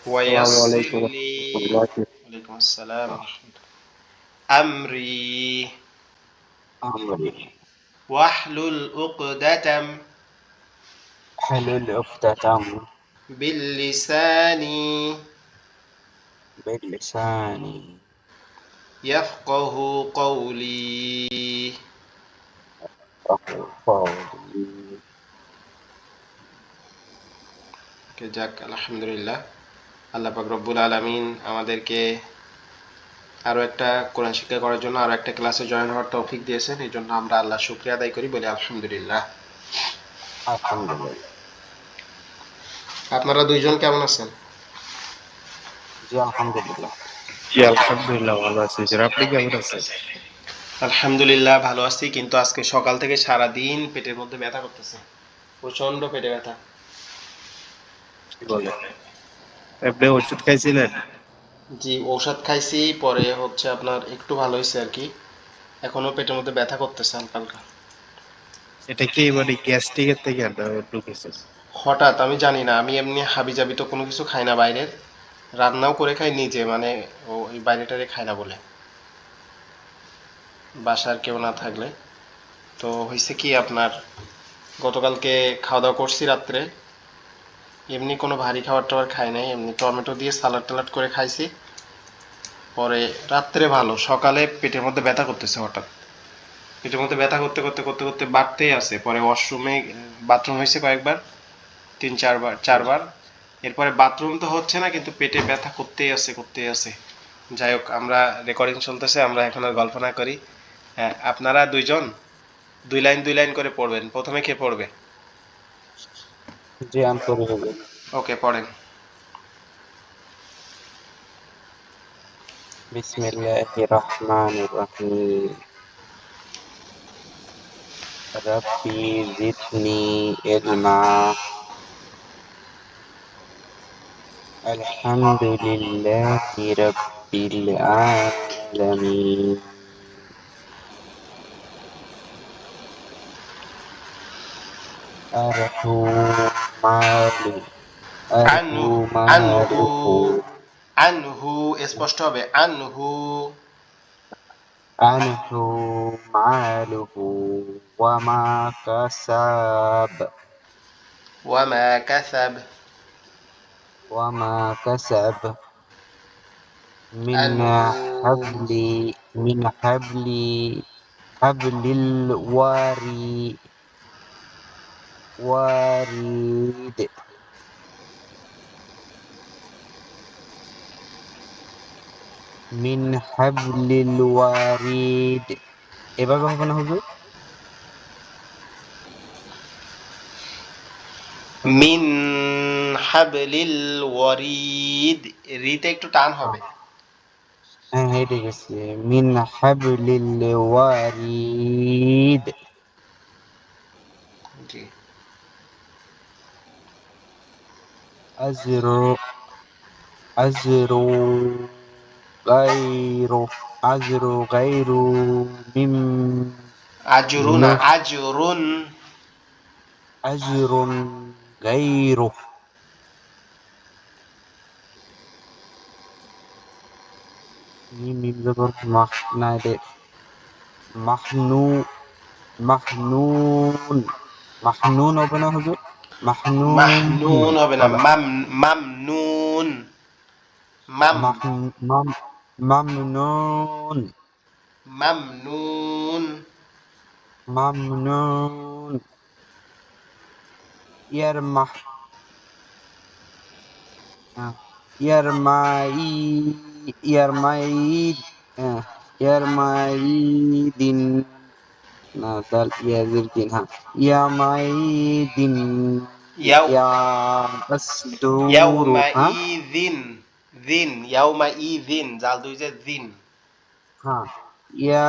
আসসালামু ويسر আলাইকুম لي রহমতুল্লাহি وعليكم السلام ورحمة الله أمري আমরি واحلل عقدة হালুল উকদাতাম باللسان বিলিসানি يفقه قولي কওলি যাক আলহামদুলিল্লাহ আল্লাহ পাক রব্বুল আলামিন আমাদেরকে আরো একটা কোরআন শিক্ষা করার জন্য আরো একটা ক্লাসে জয়েন হওয়ার তৌফিক দিয়েছেন এই জন্য আমরা আল্লাহ শুকরিয়া আদায় করি বলি আলহামদুলিল্লাহ। আলহামদুলিল্লাহ। আপনারা দুইজন কেমন আছেন? জি আলহামদুলিল্লাহ। জি আলহামদুলিল্লাহ ভালো আছি হুজুর, আপনি কেমন আছেন? আলহামদুলিল্লাহ ভালো আছি, কিন্তু আজকে সকাল থেকে সারা দিন পেটের মধ্যে ব্যথা করতেছে, প্রচন্ড পেটে ব্যথা। কি বলেন, আপনি ওষুধ খাইছিলেন? জি ঔষধ খাইছি, পরে হচ্ছে আপনার একটু ভালো হয়েছে আর কি, এখনো পেটের মধ্যে ব্যথা করতেছে হালকা হালকা। এটা কি মানে গ্যাস্ট্রিকের থেকে ঢুকেছে? হঠাৎ আমি জানি না, আমি এমনি হাবিজাবি তো কোনো কিছু খাই না বাইরের, রান্নাও করে খাই নিজে, মানে ওই বাইরেটারে খাই না বলে, বাসার কেউ না থাকলে। তো হয়েছে কি আপনার, গতকালকে খাওয়া দাওয়া করছি রাত্রে, এমনি কোনো ভারী খাবার টাবার খাই নাই, এমনি টমেটো দিয়ে সালাড টালাড করে খাইছি। পরে রাত্রে ভালো, সকালে পেটের মধ্যে ব্যথা করতেছে হঠাৎ, পেটের মধ্যে ব্যথা করতে করতে করতে করতে বাড়তেই আছে। পরে ওয়াশরুমে বাথরুম হয়েছে কয়েকবার, 3-4বার। এরপরে বাথরুম তো হচ্ছে না, কিন্তু পেটে ব্যথা করতেই আছে করতেই আছে। যাই হোক, আমরা রেকর্ডিং চলতেছে, আমরা এখন আর গল্প না করি। হ্যাঁ, আপনারা দুইজন 2 লাইন করে পড়বেন। প্রথমে কে পড়বে? জি আমি পড়ি হুজুর। ওকে, পড়েন। বিসমিল্লাহির রহমানির রহিম। রাব্বি জিদনি ইলমা। আলহামদুলিল্লাহি রাব্বিল আলামিন। আরহুমালু আনহু, আনহু, আরহুমালুহু আনহু স্পষ্ট হবে, আনহু। আনহু মালুহু ওয়ামা কাসাব ওয়ামা কাসাব। ওয়ামা কাসাব মিন আনহু হাবলি মিন হাবলি হাবলিল ওয়ারিদ মিন হাবলিল ওয়ারিদ। এভাবে হবে না হুজুর? মিন হাবলিল ওয়ারিদ, রিতে একটু টান হবে। হ্যাঁ হ্যাঁ ঠিক আছে। মিন হাবলিল ওয়ারিদ জি। আজরু আজরু গায়রু আজরু গায়রু মিম আজরুনা, নুহ আজরুন। আজরুন গায়রু মিম মিম জবর মাহ না রে মাহনু মাহনুন মাহনুন হবে না হুজুর? মাহনুন মাহনুন হবে না, হবে। মামনুন। মাম মাহ মাম মামনুন মামনুন। মামনুন ইয়ারমাহ ইয়ারমাই ইয়ারমাইদ ইয়ারমাইদিন না দাল ইয়াজির দিন হ্যাঁ ইয়ামাইদিন ইয়াও ইয়াসদুরু ইয়াউমা হ্যাঁ ইযিন, যিন, ইয়াউমা ইযিন, জাল দুই যে যিন। হ্যাঁ ইয়া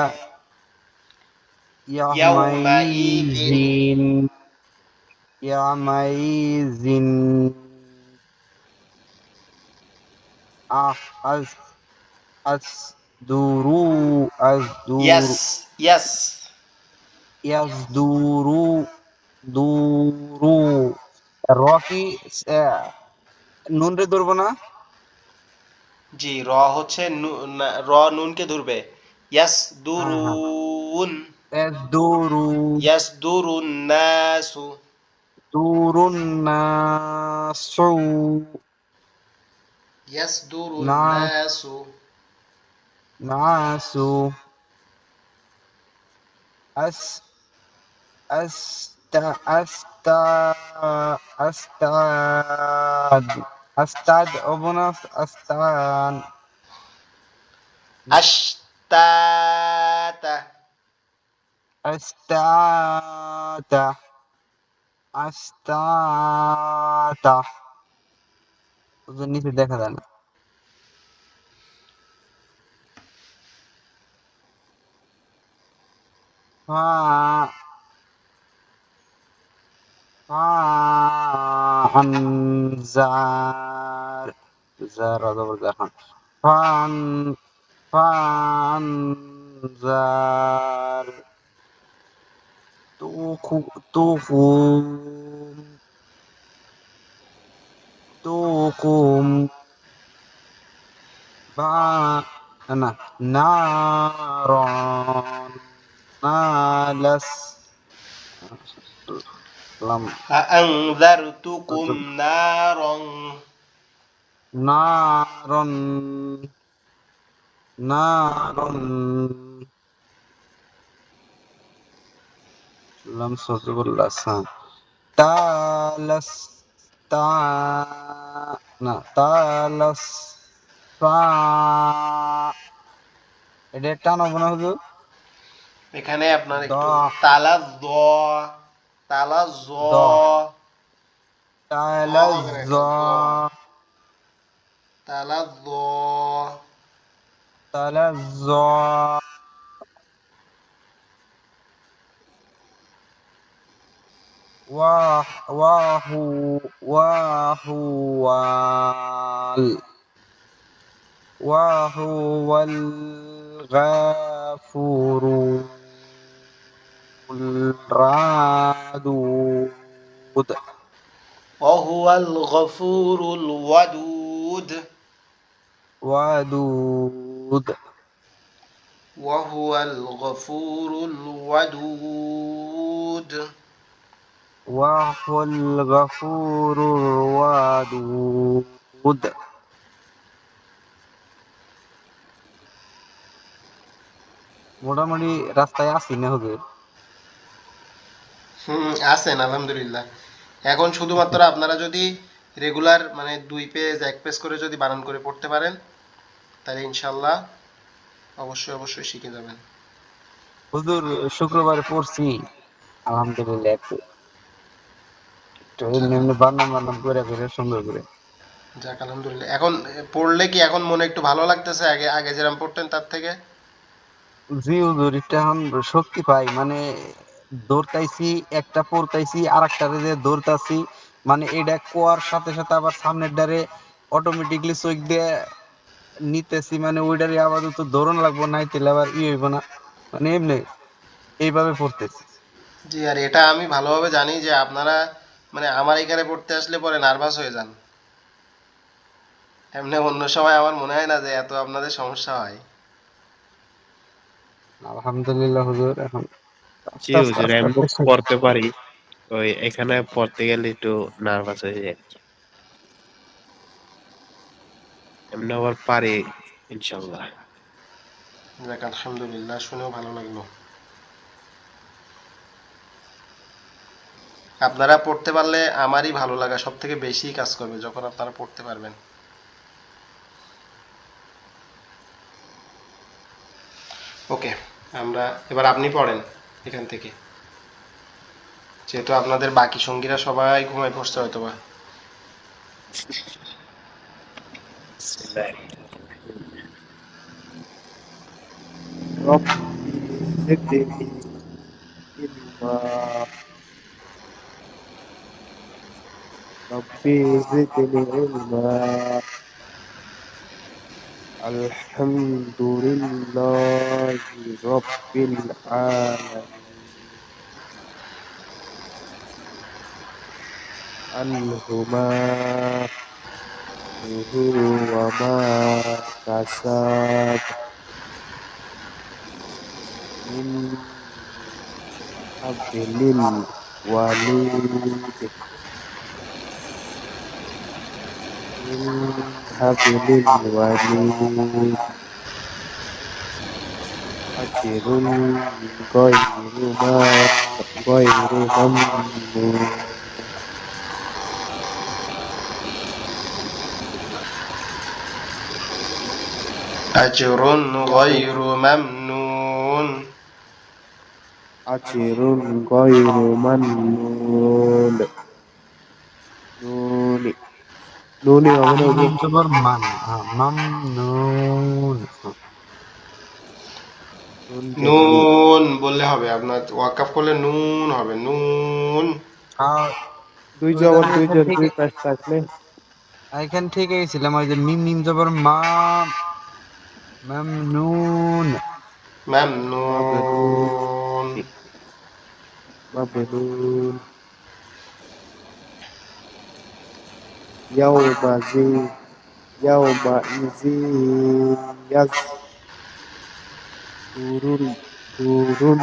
ইয়াউমা ইযিন। ইয়ামাইজিন ইয়ামাইজিন আহ আজ আসদুরু ইয়াস, আসদুরু ইয়াস। ইয়াসদুরু দুরু র কি নুন রে ধরবো না? জি, র হচ্ছে র নুনকে ধরবে। হ্যাঁ হ্যাঁ ইয়াসদুরুন, এদুরু ইয়াসদুরুন নাসু, দুরুন নাসু ইয়াসদুরুন না নাসু। নাসু আস আস্তা আস্তা আস্তাদ আস্তাদ অবনাস আস্তান আশতাতা, আস্তাতা আস্তাতা ওদের নিচে দেখা যায় না হ্যাঁ فانزار زار زبر زخم فان فانزار توخو توخوم توخوم با أنا نارون نالس لم فأنذرتكم نارا. نارون نارون لم صدق اللسان তালাস তা না তালাস ফা এটা টান হবে না হুজুর এখানে আপনার দ একটু তালা দ, তালা জ, দ দ তালাস হবে না, জ এটা দ, তালা দ, তালাস জ ওয়াহ ওয়াহু ওয়াহু ওয়াল ওয়াহুয়াল গাফুরু الرادود وهو الغفور الودود، ودود وهو الغفور الودود. وهو الغفور الودود মোটামুটি রাস্তায় আসি না হুজুর আছেন আলহামদুলিল্লাহ। এখন শুধুমাত্র আপনারা যদি রেগুলার মানে 2 পেজ 1 পেজ করে যদি বানান করে পড়তে পারেন, তাহলে ইনশাল্লাহ অবশ্যই অবশ্যই শিখে যাবেন। হুজুর শুক্রবারে পড়ছি আলহামদুলিল্লাহ একটু একটু এমনি যাক এমনি বানান বানান করে করে সুন্দর করে যাক আলহামদুলিল্লাহ। এখন পড়লে কি এখন মনে একটু ভালো লাগতেছে আগে আগে যেরকম পড়তেন তার থেকে? জি হুজুর এটা এখন শক্তি পাই মানে দৌড়তাইছি একটা পড়তাইছি আর একটা যে দৌড়তাছি মানে এটা কোয়ার সাথে সাথে আবার সামনের ডারে অটোমেটিকলি চোখ দিয়ে নিতেছি মানে ওইটারে আপাতত দৌড়ন লাগবো নাই তাহলে আবার হইব না মানে এমনি এইভাবে পড়তেছি জি, আর এটা আমি ভালোভাবে জানি যে আপনারা মানে আমার এখানে পড়তে আসলে পরে নার্ভাস হয়ে যান। এমনি অন্য সময় আমার মনে হয় না যে এত আপনাদের সমস্যা হয়। আলহামদুলিল্লাহ হুজুর এখন জি আস্তে আস্তে হুজুর আস্তে এমনি আস্তে পড়তে পারি, ওই এখানে পড়তে গেলে একটু নার্ভাস হয়ে যায়। এমনি আবার পারি ইনশাল্লাহ। যাক আলহামদুলিল্লাহ, শুনেও ভালো লাগলো। আপনারা পড়তে পারলে আমারই ভালো লাগা সব থেকে বেশি কাজ করবে যখন আপনারা পড়তে পারবেন। ওকে, আমরা এবার আপনি পড়েন এখান থেকে, যেহেতু আপনাদের বাকি সঙ্গীরা সবাই ঘুমায় পড়ছে হয়তোবা। ربي زدني علما، ربي زدني علما. الحمد لله رب العالمين. عنهما له وما كسب من حبل الوريد من حبل الوريد أجر غير ما غير ممنون أجر يوم غير ممنون. أجر غير ممنون نون নুনি হবে না মিম হুজুর? মিম জবর মান, হ্যাঁ, মামনুন, হ্যাঁ। নুন কে নি। নুন বললে হবে, আপনার ওয়াকাফ করলে নুন হবে, নুন। আর দুই ওই জবর আমি দুই এখান জের থেকে দুই পাশ থাকলে এখান থেকেই ছিলাম, ওই যে মিম মিম জবর মা, মামনুন। মাবনুন মামনুন। মাবনুন ইয়াউমাজি ইয়াউমাইজি ইয়াসদুরুল দুরুন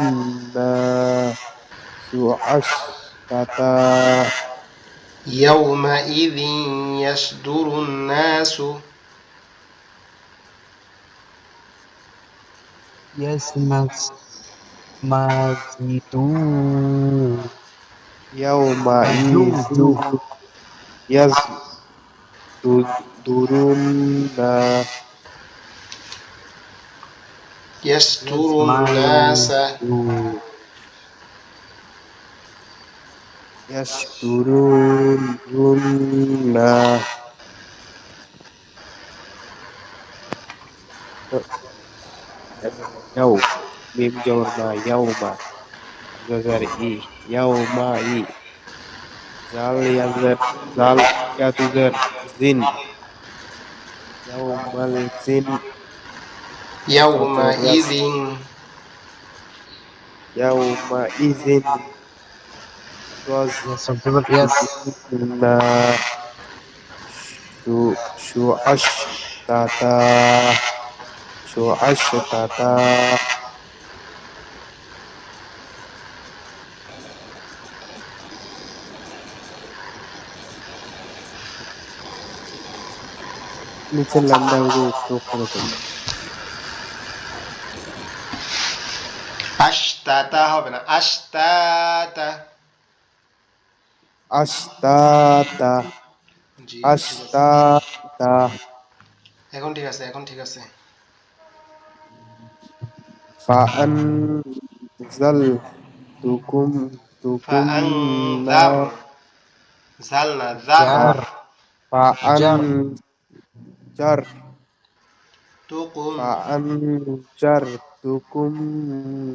নাসু আশতাতা يومئذ يصدر الناس. ইয়াসমাস মাজিদু ইয়াউমাইজি মাজুদু ইয়াসদুরুন يستر الناس. ইয়াসমাইদু يشترون يوم ميم جور ما يوم جزر إي يوم إي زال يزر زال يتزر زين يوم الزين استغفر يومئذ. يوم إذن ইয়াস জবর ইয়াস, وزنا شو أشتتا شو أشتتا নিচের লাইনটা ওই যে একটু করে দেন আশতাতা হবে না, আশতাতা। আশতাতা জি, ঠিক আছে। আশতাতা এখন ঠিক আছে, এখন ঠিক আছে। فأنزلتكم تكم ফাআনজার, نار জাল না, জার। জার জার فأنجر তুকুম। فأنجرتكم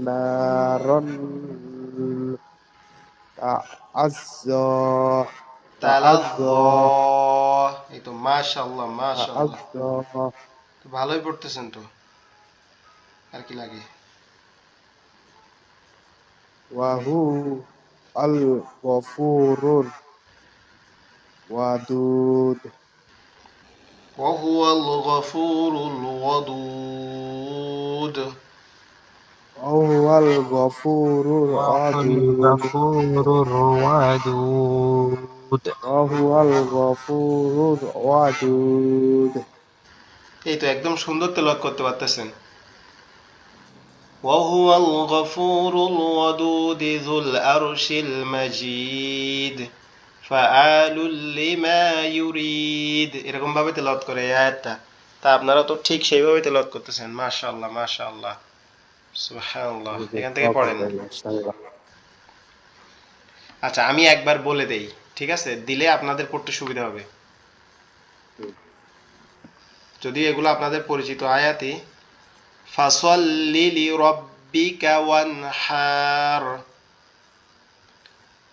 نارا تعزى تعزى তালাজ্জা। এই তো মাশাআল্লাহ, মাশাআল্লাহ। تعزى তো ভালোই পড়তেছেন তো, আর কি লাগে। وهو الغفور الودود وهو الغفور الودود. وهو الغفور الودود الغفور الودود وهو الغفور الودود এই তো একদম সুন্দর তেলাওয়াত করতে পারতেছেন। وهو الغفور الودود ذو العرش المجيد فعال لما يريد, এরকম ভাবে তেলাওয়াত করে এই আয়াতটা। তা আপনারা তো ঠিক সেইভাবে তেলাওয়াত করতেছেন, মাশাআল্লাহ, মাশাআল্লাহ, সুবহানাল্লাহ। এখান থেকে পড়েন। মাশাআল্লাহ আচ্ছা, আমি একবার বলে দেই, ঠিক আছে? দিলে আপনাদের পড়তে সুবিধা হবে। যদি এগুলো আপনাদের পরিচিত আয়াতই। ফাসল্লি লিরাব্বিকা ওয়ানহার,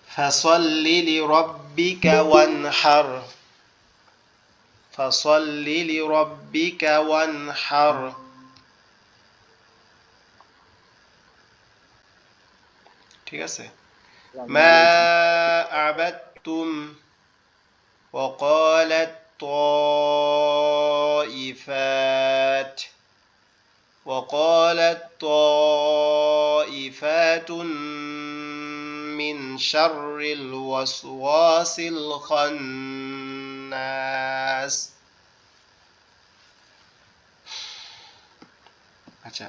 ফাসল্লি লিরাব্বিকা ওয়ানহার, ফাসল্লি লিরাব্বিকা ওয়ানহার। ঠিক আছে? মা আবাদতুম وقالت الطائفات وقالت طائفات من شر الوسواس الخناس আচ্ছা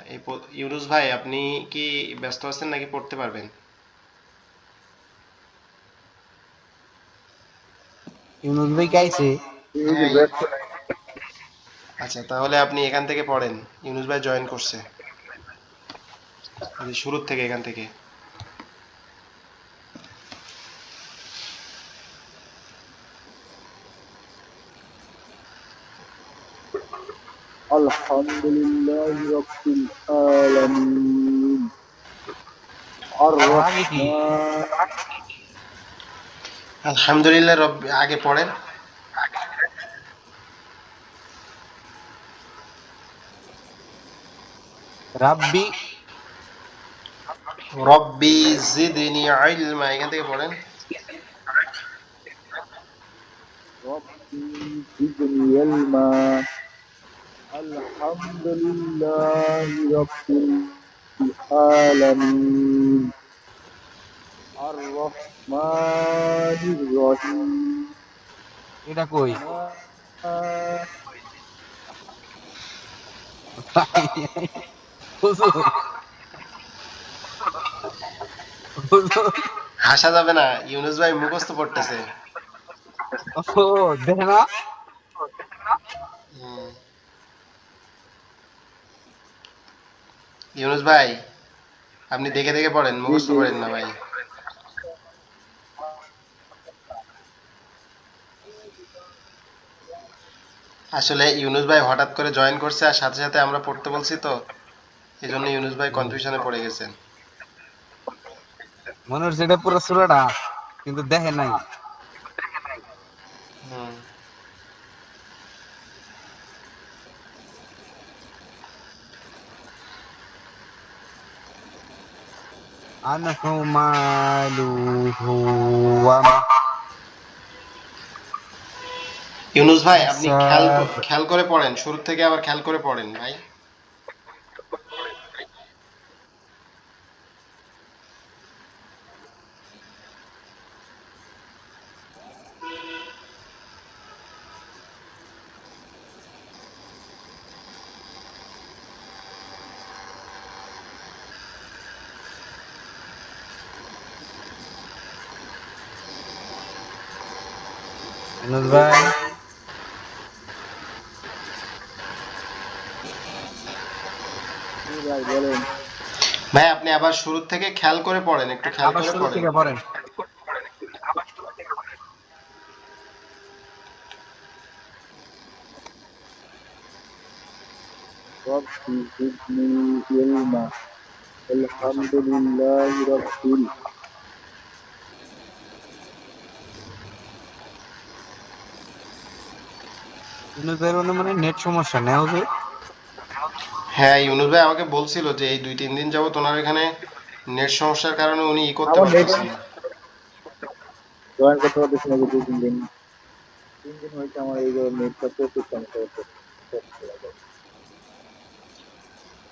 ইউনুস ভাই আপনি কি ব্যস্ত আছেন নাকি পড়তে পারবেন ইউনুস ভাই গাইছে। হ্যাঁ আচ্ছা তাহলে আপনি এখান থেকে পড়েন ইউনুস ভাই জয়েন করছে শুরুর থেকে এখান থেকে الحمد لله رب العالمين তার আগে কি? الرحمن আলহামদুলিল্লাহ রব আগে পড়েন রাব্বি রব্বি জিদনি ইলমা এখান থেকে পড়েন ربي زدني علما الحمد لله رب العالمين الرحمن الرحيم এটা কই? হুজুর, হুজুর। হাসা যাবে না ইউনুস ভাই মুখস্থ পড়তেছে ও দেখে না? হুম। ইউনুস ভাই আপনি দেখে দেখে পড়েন মুখস্থ পড়েন না ভাই আসলে ইউনুস ভাই হঠাৎ করে জয়েন করছে আর সাথে সাথে আমরা পড়তে বলছি তো এই জন্য ইউনুস ভাই কনফিউশনে পড়ে গেছেন মনে হচ্ছে এটা পুরো সূরাটা, কিন্তু দেখে নাই। হুম। আনহু মালুহু ওয়া মা ইউনুস ভাই আপনি হিসাব। খেয়াল করে পড়েন শুরু থেকে আবার খেয়াল করে পড়েন ভাই ইউনুস ভাই, ভাই বলেন ভাই আপনি আবার শুরু থেকে খেয়াল করে পড়েন একটু খেয়াল আবার করে শুরু পড়েন থেকে পড়েন। ربي زدني علما الحمد لله رب ইউনুস ভাইয়ের মনে নেট সমস্যা নেই হুজুর? হ্যাঁ ইউনুস ভাই আমাকে বলছিল যে এই 2-3 দিন যাবত ওনার এখানে নেট সমস্যার কারণে উনি করতে আমার নেট পারতেছে না জয়েন করতে পারতেছি না 2-3 দিন 3 দিন হয়েছে আমার এই নেটটা প্রচুর সমস্যা হচ্ছে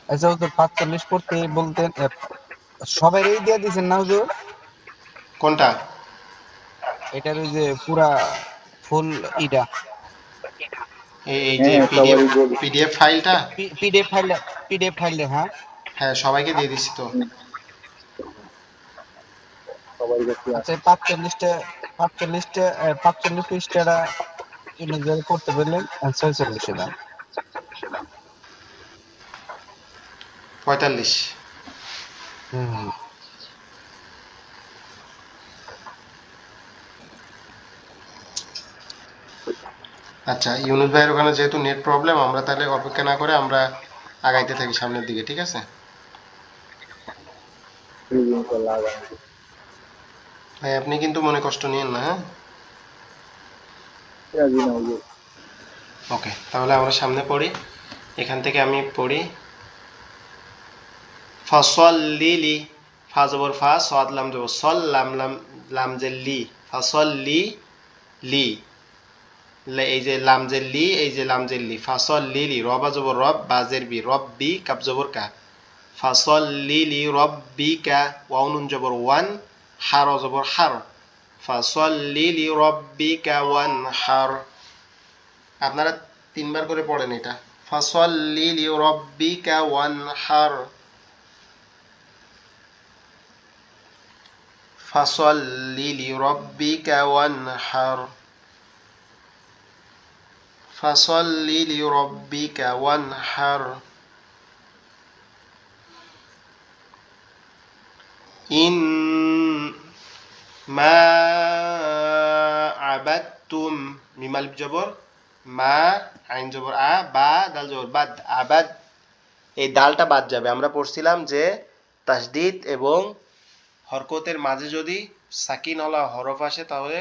আচ্ছা হুজুর, 45 পড়তে বলতেন, সবাইরই দিয়ে দিয়েছেন না হুজুর? কোনটা এটার ওই যে পুরা ফুল ইটা এই হ্যাঁ যে হ্যাঁ পিডিএফ সবারই দিয়ে দিচ্ছি পিডিএফ ফাইলটা পিডিএফ ফাইল, পিডিএফ ফাইল। হ্যাঁ, হ্যাঁ সবাইকে দিয়ে দিছি তো সবারই কাছে আচ্ছা। আছে 45 45 পৃষ্ঠাটা ইউনুস ভাই করতে বললেন, 46 দাম। হুম। আচ্ছা ইউনুস ভাইয়ের ওখানে যেহেতু নেট প্রবলেম আমরা তাহলে অপেক্ষা না করে আমরা আগাইতে থাকি সামনের দিকে ঠিক আছে ইনশাল্লাহ আগামী ভাই আপনি কিন্তু মনে কষ্ট নিয়েন না হ্যাঁ রাজি না হুজুর ওকে তাহলে আমরা সামনে পড়ি এখান থেকে আমি পড়ি ফাসাল্লিলি ফা জবর ফা সাদ লাম জবর সল লাম লাম লাম যে লি ফাসাল্লি লি এই যে লাম জের লি, এই যে লাম জের লি, ফাসল লিলি, রবা জবর রব, বাজের বি, রব্বি, কাব জবর কা, ফাসল লিলি রব্বি কা, ওয়াও নুন জবর ওয়ান, হার জবর হার, ফাসল লিলি রব্বি কা ওয়ান হার। আপনারা তিনবার করে পড়েন এটা, ফাসল লিলি রব্বি কা ওয়ান হার, ফাসল লিলি রব্বি কা ওয়ান হার, فصل لربك وانحر إن ما عبدتم মিম আলিফ জবর মা, আইন জবর আ, বা দাল জবর বাদ, আবাদ, এই দালটা বাদ যাবে। আমরা পড়ছিলাম যে তাসদিদ এবং হরকতের মাঝে যদি সাকিনওয়ালা হরফ আসে তাহলে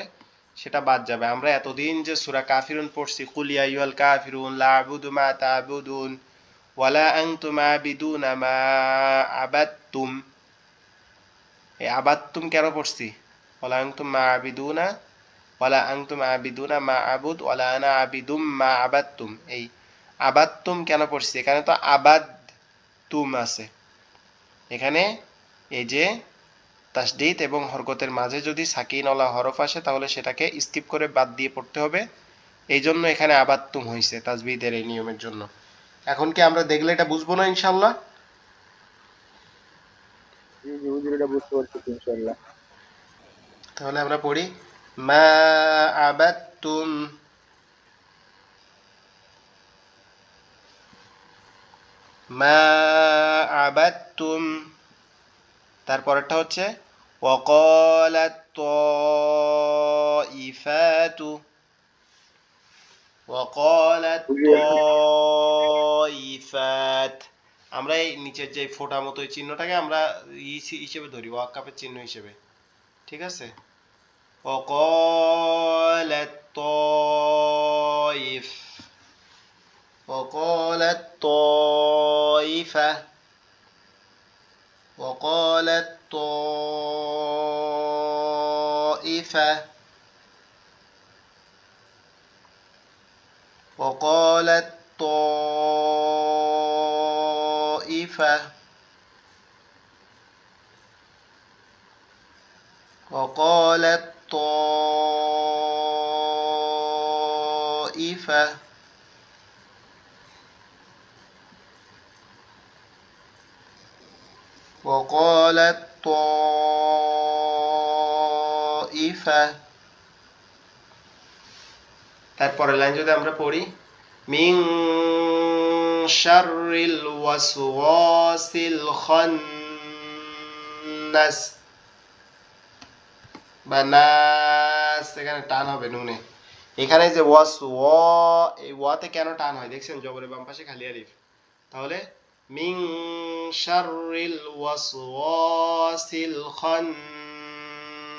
সেটা বাদ যাবে। আমরা এতদিন যে সূরা কাফিরুন পড়ছি, কুল ইয়া আইয়ুহাল কাফিরুন লা আ'বুদু মা তা'বুদুন ওয়ালা আনতুম আবিদুনা মা আবাদতুম, এই আবাদতুম কেন পড়ছি? ওয়ালা আনতুম মা আবিদুনা, ওয়ালা আনতুম আবিদুনা মা আবুদ, ওয়ালা আনা আবিদুম মা আবাদতুম, এই আবাদতুম কেন পড়ছি? এখানে তো আবাদ তুম আছে, এখানে এই যে তাসদিদ এবং হরকতের মাঝে যদি সাকিনওয়ালা হরফ আসে তাহলে সেটাকে স্কিপ করে বাদ দিয়ে পড়তে হবে। এই জন্য এখানে আবাত্তুম হয়েছে তাজবিদের এই নিয়মের জন্য। এখন কি আমরা দেখলে এটা বুঝবো না ইনশাল্লাহ? জি জি হুজুর, এটা বুঝতে পারছি ইনশাআল্লাহ। তাহলে আমরা পড়ি মা আবাত্তুম, মা আবাত্তুম। তারপরেরটা হচ্ছে ওয়াকালাত তাইফাতু, ওয়াকালাত হুজুর তাইফাত। আমরা এই নিচের যে ফোঁটা মতো এই চিহ্নটাকে আমরা হিসেবে ধরি, ওয়াকাফের চিহ্ন হিসেবে, ঠিক আছে? وقالت طائف، وقالت طائفة، وقالت طائفة، وقالت طائفة، وقالت طائفة، وقالت طائفة। তারপরের লাইন যদি আমরা পড়ি মিন শাররিল ওয়াসওয়াসিল খান্নাস, বা নাস, এখানে টান হবে নুনে। এখানে যে ওয়াস ওয়া, এই ওয়াতে কেন টান হয় দেখছেন? জবরের বাম পাশে খালি আলিফ। তাহলে মিন শাররিল ওয়াসওয়াসিল খান্নাস,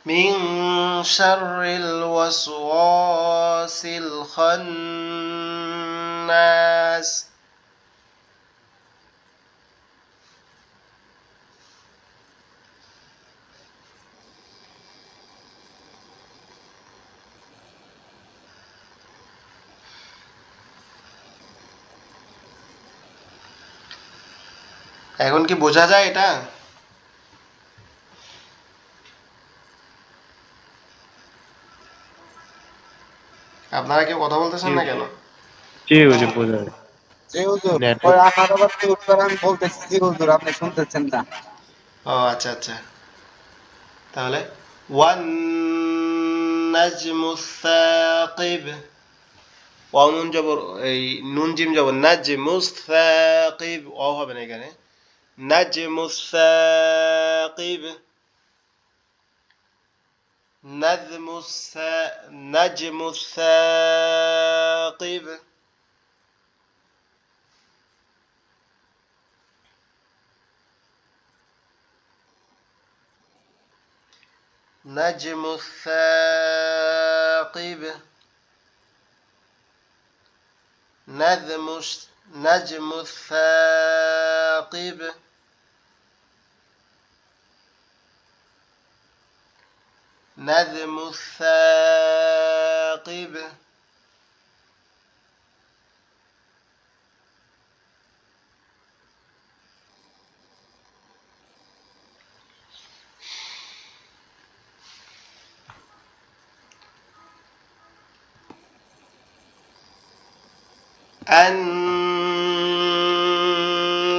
মিন শাররিল ওয়াসওয়াসিল খান্নাস। এখন কি বোঝা যায় এটা? আপনারা কেউ কথা বলতেছেন না কেন? জি হুজুর, বোঝা যায়। জি হুজুর, ওই নেটওয়ার্ক। আমার আবার কি উত্তর আমি বলতেছি, জি হুজুর আপনি শুনতেছেন না। ও আচ্ছা আচ্ছা, তাহলে ওয়ান নাজমু সাকিব, ওয়াও নুন জবর, এই নুন জিম জবর, নাজমু সাকিব, ওয়াও হবে না এখানে, নাজমু সাকিব, নাজমু নাজমু সাকিব, নাজমু সাকিব, নাজমু نجم الثاقب. نجم الثاقب. أن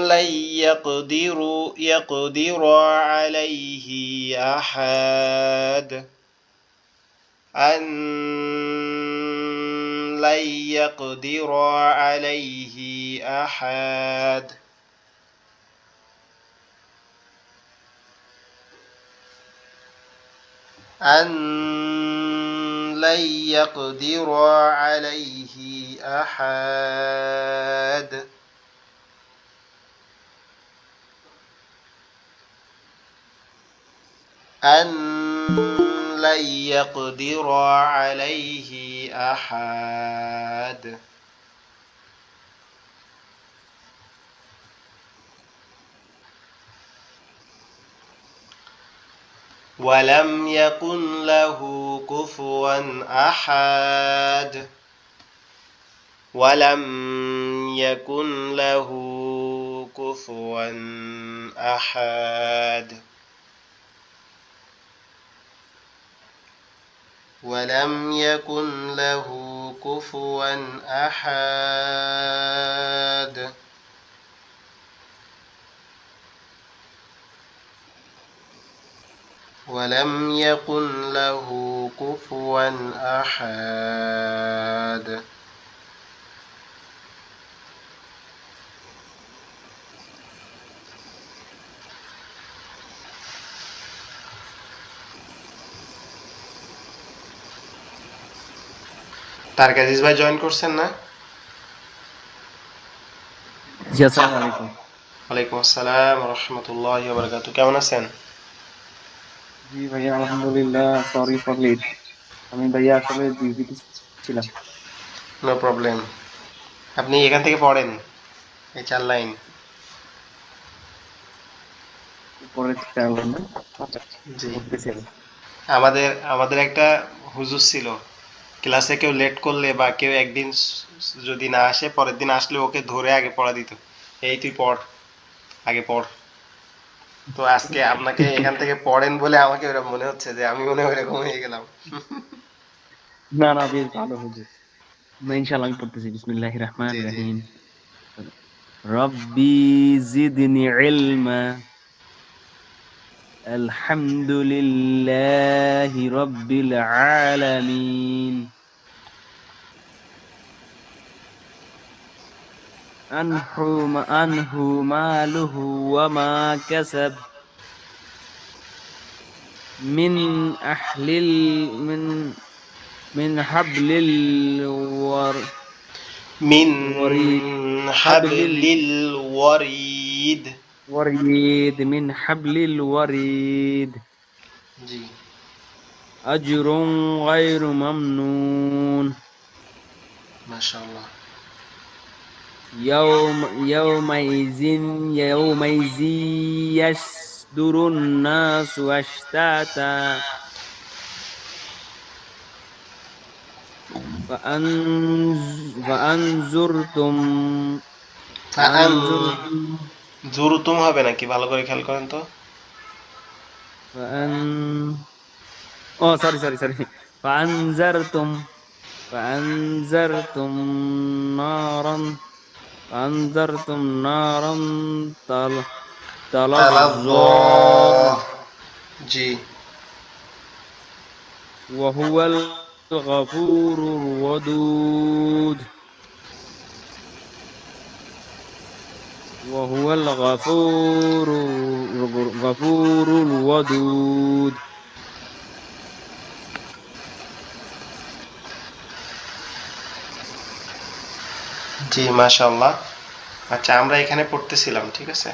لن يقدر عليه أحد. أن لن يقدر عليه أحد. أن لن يقدر عليه أحد. أن لن يقدر عليه أحد. ولم يكن له كفوا أحد. ولم يكن له كفوا أحد. ولم يكن له كفوا أحد. ولم يكن له كفوا أحد. তার আজিজ ভাই জয়েন করছেন না? জি আসসালামু আলাইকুম। ওয়ালাইকুম আসসালাম ওয়া রাহমাতুল্লাহি ওয়া বারাকাতুহু। কেমন আছেন? জি ভাইয়া আলহামদুলিল্লাহ, সরি ফর লেট। আমি ভাইয়া আসলে ডিউটিতে ছিলাম। No problem. আপনি এখান থেকে পড়েন এই 4 লাইন। উপরে চাইবেন না? আচ্ছা, জি। পড়তেছি আমি। আমাদের আমাদের একটা হুজুর ছিল, ক্লাসে কেউ লেট করলে বা কেউ একদিন যদি না আসে পরের দিন আসলে ওকে ধরে আগে পড়া দিত। এই তুই পড়, আগে পড়। তো আজকে আপনাকে এখান থেকে পড়েন বলে আমাকে ওরকম মনে হচ্ছে যে আমি মনে হয় ওরকম হয়ে গেলাম। না না, বেশ ভালো হুজুর। না ইনশাআল্লাহ আমি পড়তেছি। বিসমিল্লাহির জি রহমানির জি। রহিম। রব্বি জিদনি ইলমা। আলহামদুলিল্লাহি রাব্বিল আলামিন। আনহু মালুহু ওয়া মা কাসাব। من أهل من حبل মিন الوريد. حبل হাবলিল ওয়ারিদ। الوريد من حبل الوريد. জি أجر غير ممنون. মাশাআল্লাহ। يومئذ يومئذ يصدر الناس أشتاتا. فأنذرتم আন فأنذرتم জুরুতুম হবে নাকি ভালো করে খেয়াল করেন তো। فأن Oh, sorry. فأنذرتم فأنذرتم نارا فأنذرتم نارا تل- تلظى. তালাজ্জা। জি وهو الغفور الودود. وهو الغفور الودود. জি মাশাআল্লাহ। আচ্ছা আমরা এখানে পড়তেছিলাম, ঠিক আছে।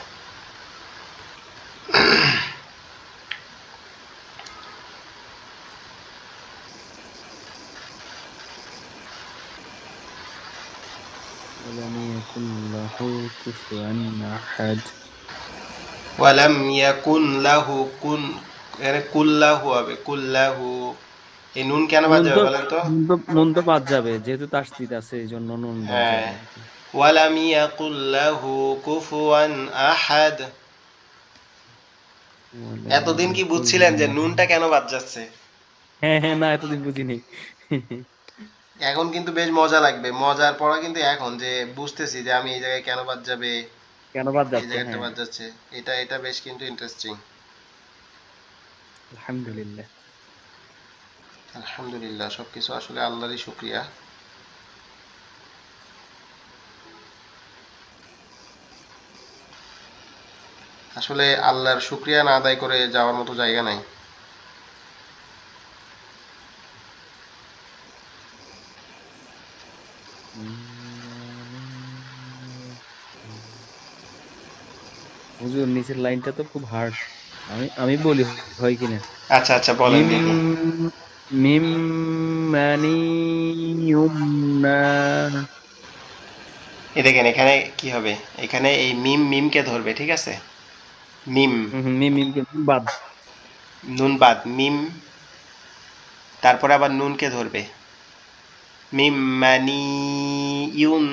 ولم يكن কুফুয়ান আহাদ। ওয়ালাম ইয়াকুন লাহু কুন, এখানে কুল্লাহু হবে, কুল্লাহু। এই নুন কেন বাদ নুন যাবে তো বলেন তো? নুন তো বাদ যাবে, যেহেতু তাসদিদ আছে এই জন্য নুন বাদ হ্যাঁ, যাবে আর কি। ওয়ালাম ইয়াকুল্লাহু কুফুয়ান আহাদ। ওয়ালাম এতদিন কি ইয়াকুল বুঝছিলেন যে লাহু। নুনটা কেন বাদ যাচ্ছে? হ্যাঁ হ্যাঁ, না এতদিন বুঝিনি। এখন কিন্তু বেশ মজা লাগবে, মজার পড়া কিন্তু এখন যে বুঝতেছি যে আমি এই জায়গায় কেন বাদ যাবে, কেন বাদ এই যাচ্ছে, জায়গাটা হ্যাঁ। বাদ যাচ্ছে। এটা বেশ কিন্তু ইন্টারেস্টিং। আলহামদুলিল্লাহ। আলহামদুলিল্লাহ, সবকিছু আসলে আল্লাহরই শুকরিয়া। আসলে আল্লাহর শুকরিয়া না আদায় করে যাওয়ার মতো জায়গা নাই। হুজুর নিচের লাইনটা তো খুব হার্ড। আমি আমি বলি, হয় কিনা? আচ্ছা আচ্ছা, বলেন মিম দেখি। মিম মানি ইউমনা। এই দেখেন এখানে কি হবে, এখানে এই মিম মিমকে ধরবে, ঠিক আছে? মিম, মিম মিম বাদ। নুন বাদ, মিম, তারপরে আবার নুনকে ধরবে। মিম মানি ইউন,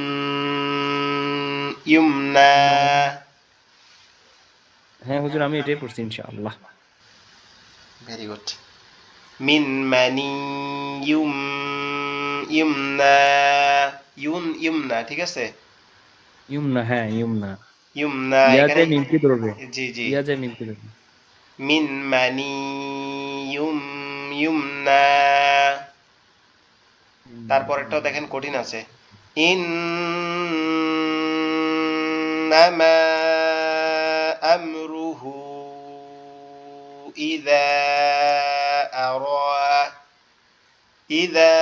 ইউমনা। হ্যাঁ হুজুর, আমি এটাই পড়ছি ইনশাআল্লাহ। Very good. মিন মানি ইউম, ইউমনা, ইউমনা, ঠিক আছে? ইউমনা, হ্যাঁ ইউমনা। ইউমনা ইয়া এখানে, যায় মিমকে ধরবে। জি জি। ইয়া যায় মিমকে ধরবে। মিন মানি ইউম, ইউমনা। তারপরেরটাও দেখেন কঠিন আছে। ইন্নামা আমরুহু ইযা আরা, ইযা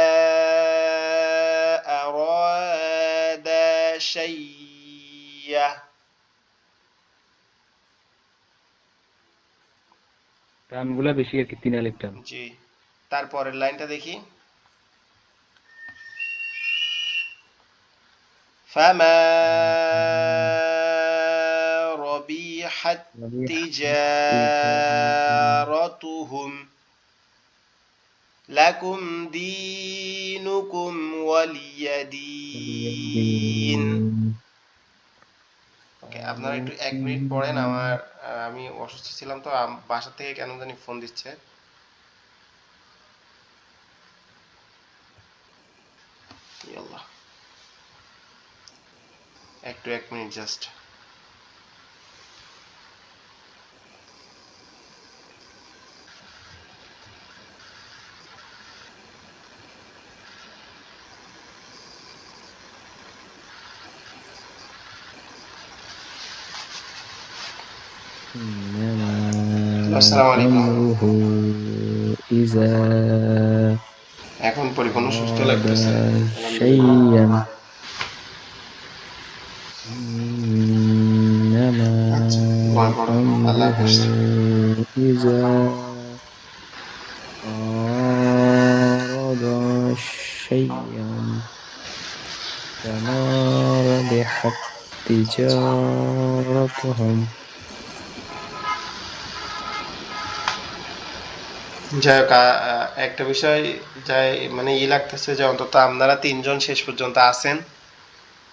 আরাদা শাইয়া। টানগুলা বেশি আর কি, 3 আলিফ টান। জি, তারপরের লাইনটা দেখি। ফামা রবিহাত তিজারাতুহুম লাকুম দীনুকুম ওয়ালিয়াদিন। ওকে, আপনারা একটু 1 মিনিট পড়েন। আমি অসুস্থ ছিলাম তো, বাসা থেকে কেন জানি ফোন দিচ্ছে। ই আল্লাহ, একটু 1 মিনিট জাস্ট। إنما আসসালামু আলাইকুম। أمره إذا এখন পরিপূর্ণ সুস্থ أراد লাগতেছে, আলহামদুলিল্লাহ। شيئا. إنما আচ্ছা, দোয়া করুন, আল্লাহ أمره হাফেজ। إذا أراد شيئا فما ربحت تجارتهم. যাই হোক, একটা বিষয় যাই মানে লাগতেছে যে অন্তত আপনারা 3জন শেষ পর্যন্ত আছেন,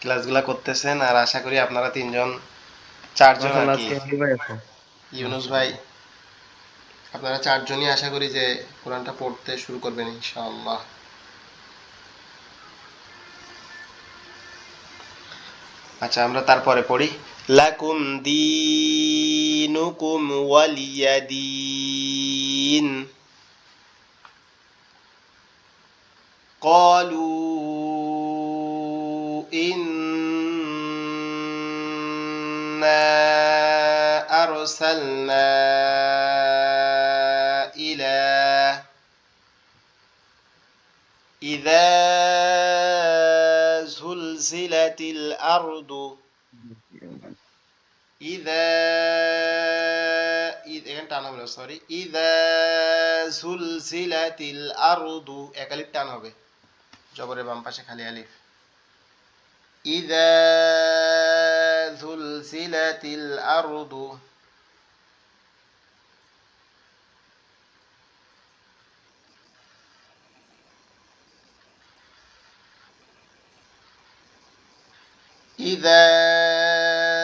ক্লাসগুলা করতেছেন, আর আশা করি আপনারা 3জন, 4জন আর মাশাআল্লাহ, কি। আজকে আলী ভাই আছে। ইউনুস ভাই, মাশাআল্লাহ। আপনারা 4জনই আশা করি যে কোরআনটা পড়তে শুরু করবেন ইনশাআল্লাহ। আচ্ছা, আমরা তারপরে পড়ি। লাকুম দীনুকুম ওয়ালিয়াদিন। قالوا إنا أرسلنا إلى، إذا زلزلت الأرض، إذا، এখানে টান হবে না, সরি। إذا زلزلت الأرض, একালিপ টান হবে, জবরের বাম পাশে খালি আলিফ। إذا زلزلت الأرض إذا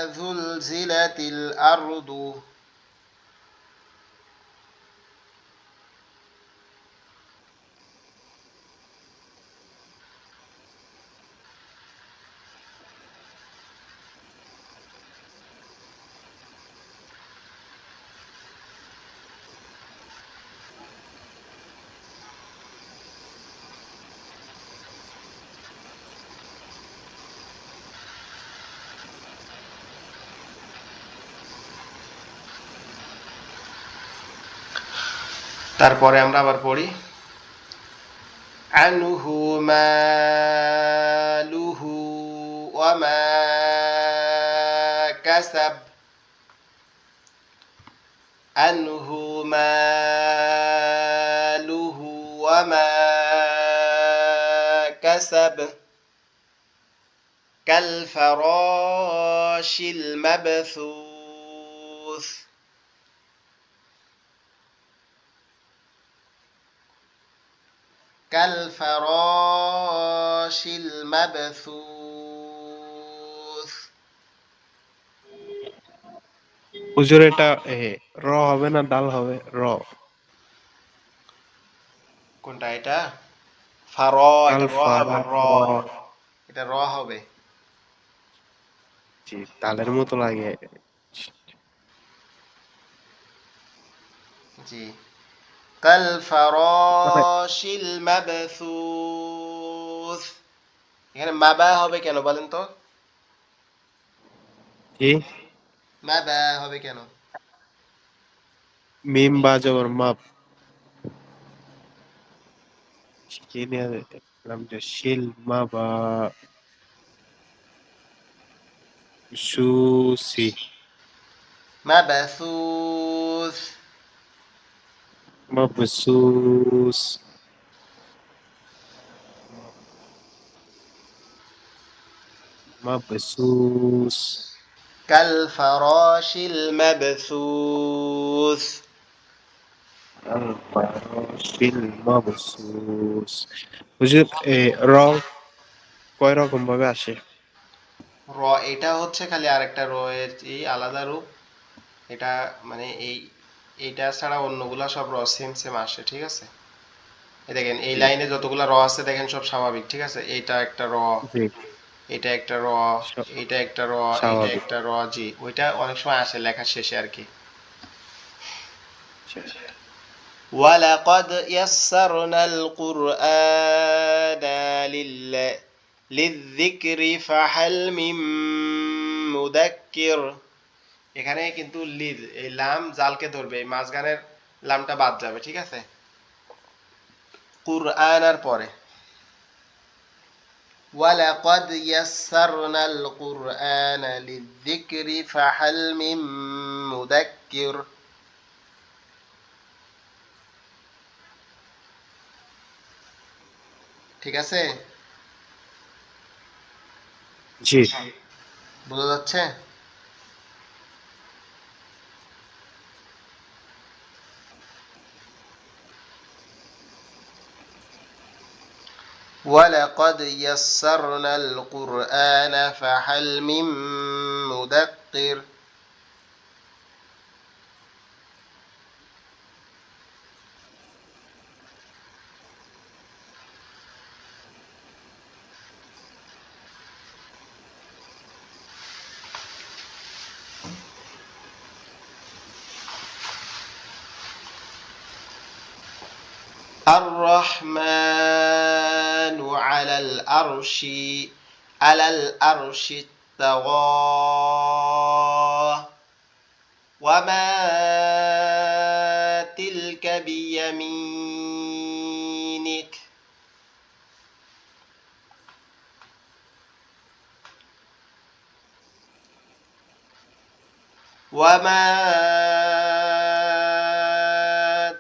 زلزلت الأرض তারপরে আমরা আবার পড়ি আনহু মালুহু ওয়া মা কাসাব আনহু মালুহু ওয়া মা কাসাব কালফরাশিল মাবথুস كالفراش المبثوث হুজুর এটা র হবে না ডাল হবে র কোনটা এটা এটা র হবে র এটা র হবে জি ডালের মতো লাগে জি কালফরাশিল মাবথুস এখানে মাবা হবে কেন বলেন তো কি মাবা হবে কেন মিম বা জবর মাপ নামটা শিল মা বা সুসি মাবথুস মবসুস মবসুস কালফরাশিল মাবথুস الفراشিল মবসুস হুজুর র কয় রকম ভাবে আসে র এটা হচ্ছে খালি আরেকটা র এর এই আলাদা রূপ এটা মানে এইটা ছাড়া অন্যগুলা সব র সেম সেম আসে ঠিক আছে এই দেখেন এই জি লাইনে যতগুলা র আছে দেখেন সব স্বাভাবিক ঠিক আছে এইটা একটা র জি এটা একটা র এইটা একটা র এটা স্বাভাবিক একটা র জি ওইটা অনেক সময় আসে লেখার শেষে আর কি ওয়ালাকাদ ইয়াসসারনাল কুরআনা লিযিকরি ফাহাল মিন মুদাক্কির এখানে কিন্তু লিদ এই লাম জালকে ধরবে এই মাঝখানের লামটা বাদ যাবে ঠিক আছে কুরআনার পরে ওয়ালাকাদ ইয়াসসারনাল কুরআনা লিযিকরি ফাহাল মিন মুদাক্কির ঠিক আছে জি বোঝা যাচ্ছে ولقد يسرنا القرآن فهل من مدكر الرحمن على الأرش استوى وما تلك بيمينك وما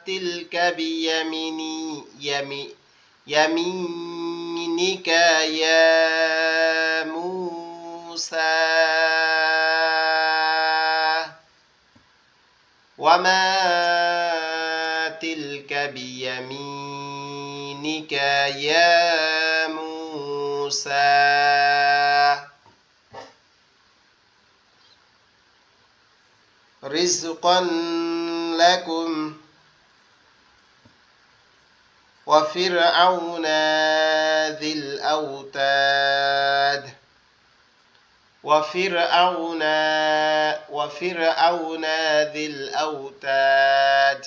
تلك يمينك يا موسى وما تلك بيمينك يا موسى رزقا لكم وفرعون ذي الأوتاد وفرعون ذي الأوتاد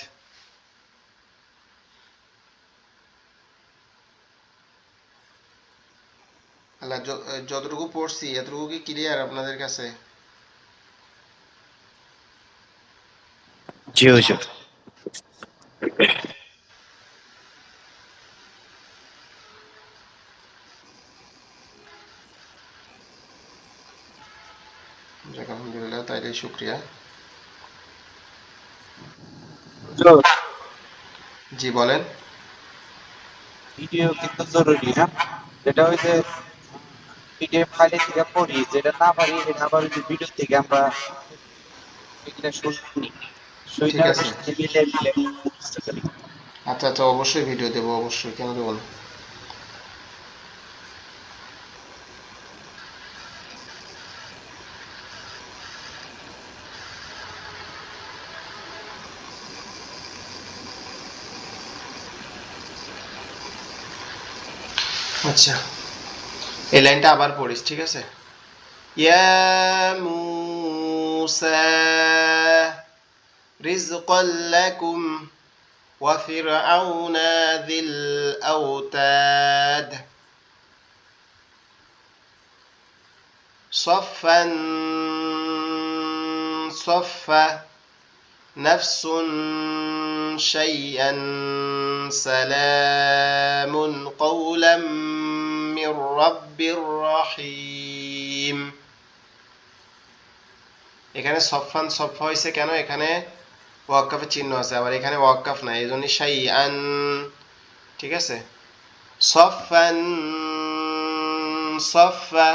আল্লাহ যতটুকু পড়ছি এতটুকু কি ক্লিয়ার আপনাদের কাছে? জি হুজুর। যাক আলহামদুলিল্লাহ, তাইলে শুক্রিয়া। হুজুর, জি বলেন। ভিডিও কিন্তু জরুরি, হ্যাঁ? যেটা ওই যে পিডিএফ ফাইলে থেকে পড়ি, যেটা না পারি এটা আবার ওই যে ভিডিও থেকে আমরা এগুলা শুনি, ঠিক শুইনা ওটার আছে, সাথে মিলে মিলে বুঝতে পারি। আচ্ছা আচ্ছা, অবশ্যই ভিডিও দেবো, অবশ্যই, কেন দেবো না। আচ্ছা, এই লাইনটা আবার পড়িস, ঠিক আছে? ইয়া মুসা রিজকাল লাকুম ওয়া ফিরআউনা যিল আওতাদ صفا صفا نفس شيئا سلام قولا من رب رحيم। এখানে সফান সফা হয়েছে কেন? এখানে ওয়াক্কাফের চিহ্ন আছে, আবার এখানে ওয়াক্কাফ নাই, এই জন্য শাইআন, ঠিক আছে? সফান সফা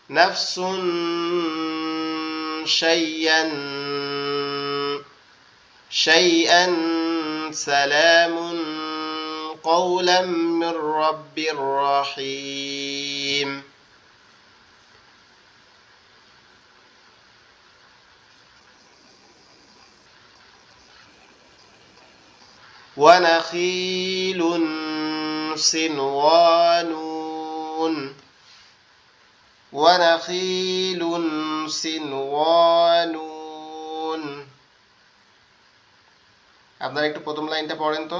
নাফসুন শাইআন শাইআন সালামুন কওলাম মির রাব্বির রহিম। ونخيل صنوان ونخيل صنوان। আপনারা একটু প্রথম লাইনটা পড়েন তো।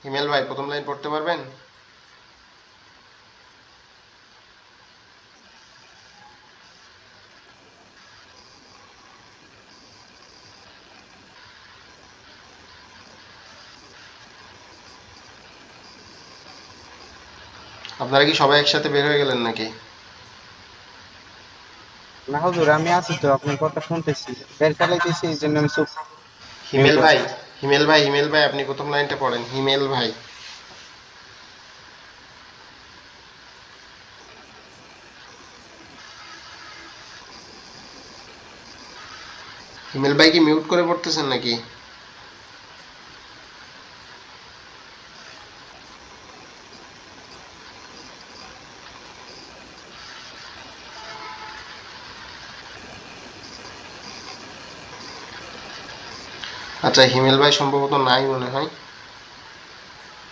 হিমেল ভাই, প্রথম লাইন পড়তে পারবেন? আপনারা কি সবাই একসাথে বের হয়ে গেলেন নাকি? না হুজুর, আমি আছি তো, আপনার কথা শুনতেছি, বের চালাইতেছি, এই জন্য আমি চুপ হিমেল মিউট ভাই, আছি। হিমেল ভাই আপনি প্রথম লাইনটা পড়েন, হিমেল ভাই। হিমেল ভাই কি মিউট করে পড়তেছেন নাকি? আচ্ছা, হিমেল ভাই সম্ভবত নাই মনে হয়,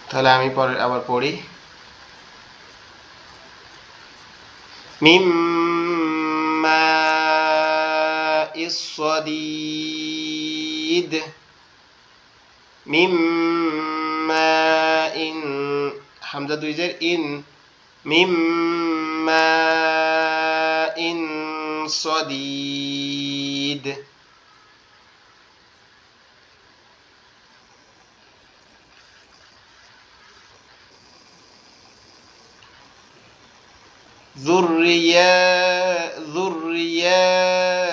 তাহলে আমি পরে আবার পড়ি। মিম্মা ইসসাদিদ মিম্মা ইন, হামজা দুই জের ইন, মিম্মা ইন সদিদ।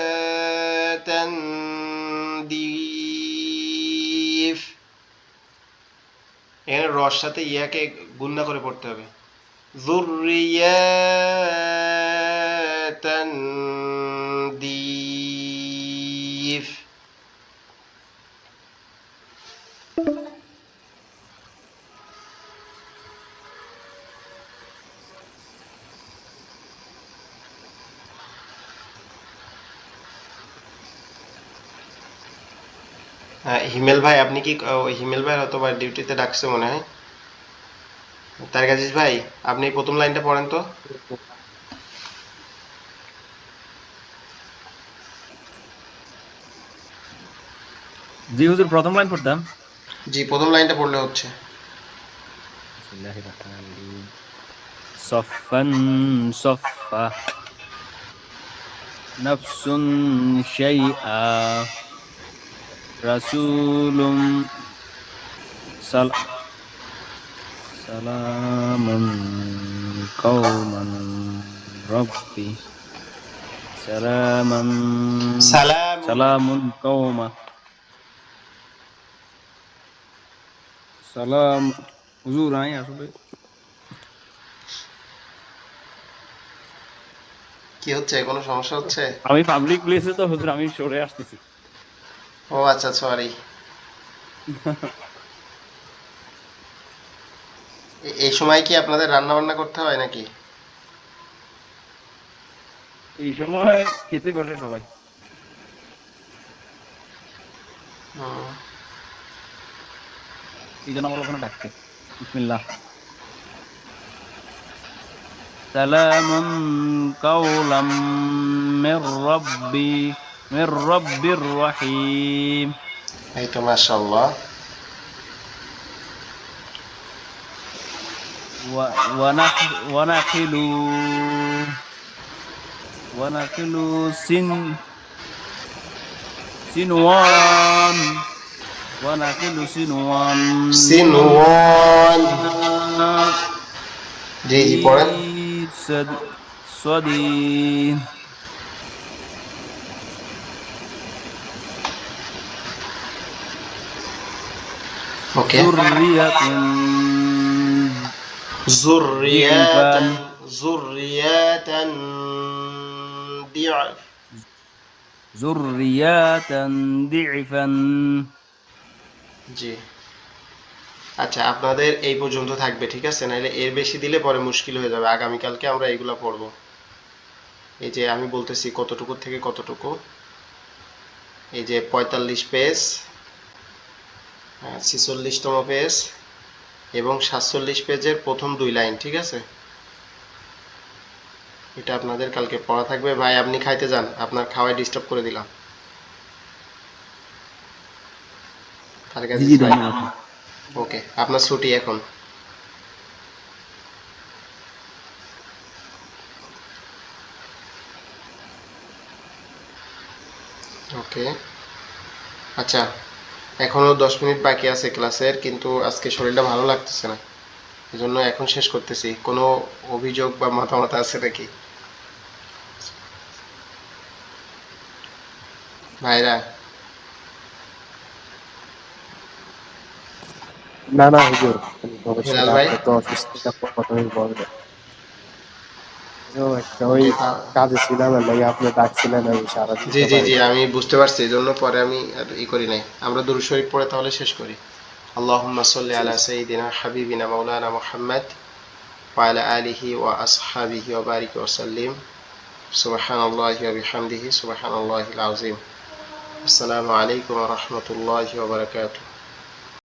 যুররিয়াতান দিফ। এখানে রস সাথে ইয়াকে গুণনা করে পড়তে হবে। যুররিয়াতান দিফ। হিমেল ভাই, আপনি কি হিমেল ভাই হয়তো বা ডিউটিতে ডাকছে মনে হয়। তারেক আজিজ ভাই, আপনি প্রথম লাইনটা পড়েন তো। জি হুজুর, প্রথম লাইন পড়তাম। জি, প্রথম লাইনটা পড়লে হচ্ছে। বিসমিল্লাহির রহমানির রহিম। সফফান সফফা, নাফসুন শাইআ, রাসূলুম সাল সালামান কওমান রাব্বি, সালামান সালামুন। সালামুন কওমা সালাম। হুজুর আমি আসলে কি হচ্ছে, কোনো সমস্যা হচ্ছে? আমি পাবলিক প্লেসে তো হুজুর, আমি সরে আসতেছি। ও আচ্ছা, সরি। এই সময় কি আপনাদের রান্না বান্না করতে হয় নাকি? এই সময় খেতে বসে সবাই। হুম। এই জন্য আমার ওখানে ডাকছে। বিসমিল্লাহ। সালামুন কাওলাম মির রাব্বি মির রাব্বির রহিম। এই তো মাশাআল্লাহ। ওয়ানাখিলু ওয়ানাখিলু সিনওয়ান ওয়ানাখিলু সিনওয়ান সিনওয়ান। জি ফি জি, পড়েন। সদিন ওকে। যুররিয়াতুন দিফান যুররিয়াতান। যুররিয়াতান দি'ফ। যুররিয়াতান দিফান। জি। আচ্ছা, আপনাদের এই পর্যন্ত থাকবে, ঠিক আছে? নাহলে এর বেশি দিলে পরে মুশকিল হয়ে যাবে। আগামীকালকে আমরা এগুলা পড়বো। এই যে আমি বলতেছি কতটুকু থেকে কতটুকু। এই যে 45 পেজ, 46তম পেজ এবং 47 পেজের প্রথম 2 লাইন, ঠিক আছে? এটা আপনাদের কালকে পড়া থাকবে। ভাই, আপনি খাইতে যান, আপনার খাওয়ায় ডিস্টার্ব করে দিলাম। তারেক জি আজিজ জি, ভাই। ধন্যবাদ। ওকে, আপনার ছুটি এখন। ওকে। আচ্ছা, এখনো 10 মিনিট বাকি আছে ক্লাসের, কিন্তু আজকে শরীরটা ভালো লাগতেছে না, এজন্য এখন শেষ করতেছি। কোনো অভিযোগ বা মতামত আছে নাকি ভাইরা? না না হুজুর, কোনো সমস্যা হেলাল না, ভাই। আপনি তো অসুস্থতার কথাই বলবেন। একটা ওই ওকে। কাজে ছিলাম, এর লাগে আপনি ডাকছিলেন, আমি সারা জি দিতে জি পারি জি, নাই। আমি বুঝতে পারছি, এই জন্য পরে আমি আর করি নাই। আমরা দুরূদ শরীফ পড়ে তাহলে শেষ করি। আল্লাহুম্মা সাল্লি জি আলা জি। সাইয়্যিদিনা হাবিবিনা মাওলানা মুহাম্মদ ওয়া আলা আলিহি ওয়া আসহাবিহি ওয়া বারিক ওয়া সাল্লিম। সুবহানাল্লাহি ওয়া বিহামদিহি সুবহানাল্লাহিল আযীম। আসসালামু আলাইকুম ওয়া রাহমাতুল্লাহি ওয়া বারাকাতুহু।